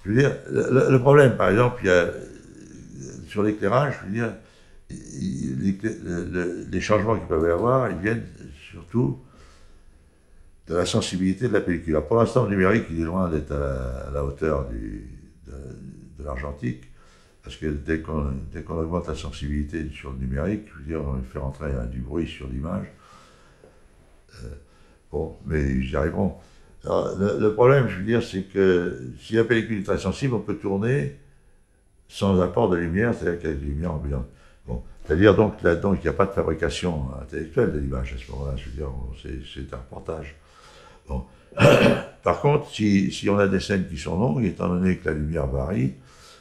Je veux dire, le problème, par exemple, il y a, sur l'éclairage, je veux dire, les changements qu'il peut y avoir, ils viennent surtout de la sensibilité de la pellicule. Alors pour l'instant, le numérique, il est loin d'être à la hauteur de l'argentique, parce que dès qu'on augmente la sensibilité sur le numérique, je veux dire, on fait rentrer du bruit sur l'image. Bon, mais ils y arriveront. Alors, le problème, je veux dire, c'est que si la pellicule est très sensible, on peut tourner sans apport de lumière, c'est-à-dire qu'avec des lumières ambiantes. Bon, c'est-à-dire donc là-dedans qu'il n'y a pas de fabrication intellectuelle de l'image à ce moment-là. Je veux dire, c'est un reportage. Bon. Par contre, si on a des scènes qui sont longues, étant donné que la lumière varie,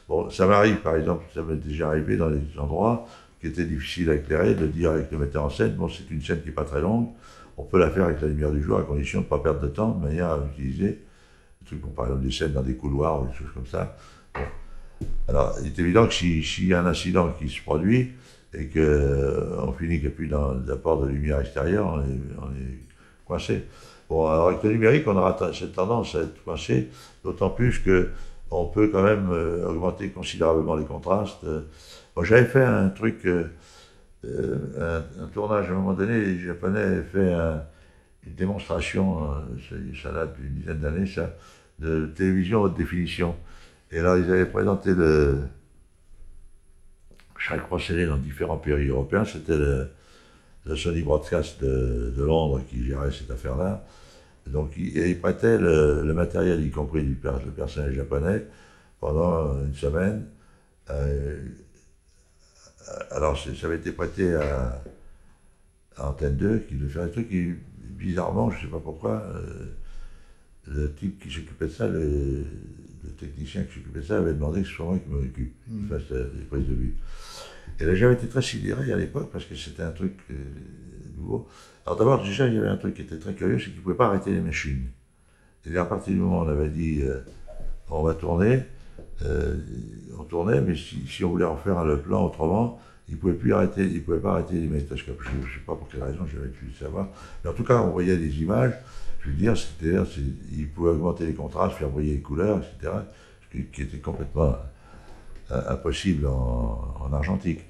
bon, ça m'arrive, par exemple, ça m'est déjà arrivé dans des endroits qui étaient difficiles à éclairer, de dire avec le metteur en scène, bon, c'est une scène qui n'est pas très longue, on peut la faire avec la lumière du jour à condition de ne pas perdre de temps, de manière à utiliser des trucs, bon, par exemple des scènes dans des couloirs ou des choses comme ça. Bon. Alors, il est évident que s'il y a un incident qui se produit et qu'on finit qu'il n'y a plus d'apport de lumière extérieure, on est coincé. Bon, alors avec le numérique, on aura cette tendance à être coincé, d'autant plus qu'on peut quand même augmenter considérablement les contrastes. Bon, j'avais fait un truc, un tournage à un moment donné, les Japonais avaient fait une démonstration, ça date d'une dizaine d'années, ça, de télévision haute définition. Et là, ils avaient présenté chaque procédé dans différents pays européens. C'était le Sony Broadcast de Londres qui gérait cette affaire-là. Donc, il prêtait le matériel, y compris le personnel japonais, pendant une semaine. Euh, alors, ça avait été prêté à Antenne 2, qui devait faire des trucs qui, bizarrement, je ne sais pas pourquoi, le type qui s'occupait de ça, le technicien qui s'occupait de ça, avait demandé que ce soit moi qui m'occupe, qu'il fasse des prises de vue. Et là, j'avais été très sidéré à l'époque parce que c'était un truc nouveau. Alors d'abord, déjà, il y avait un truc qui était très curieux, c'est qu'ils ne pouvaient pas arrêter les machines. Et à partir du moment où on avait dit on va tourner, on tournait, mais si on voulait refaire le plan autrement, ils ne pouvaient plus arrêter, ils pouvaient pas arrêter les magnétoscopes. Je ne sais pas pour quelle raison, j'avais pu le savoir. Mais en tout cas, on voyait des images. Je veux dire, ils pouvaient augmenter les contrastes, faire briller les couleurs, etc. Ce qui était complètement impossible en argentique.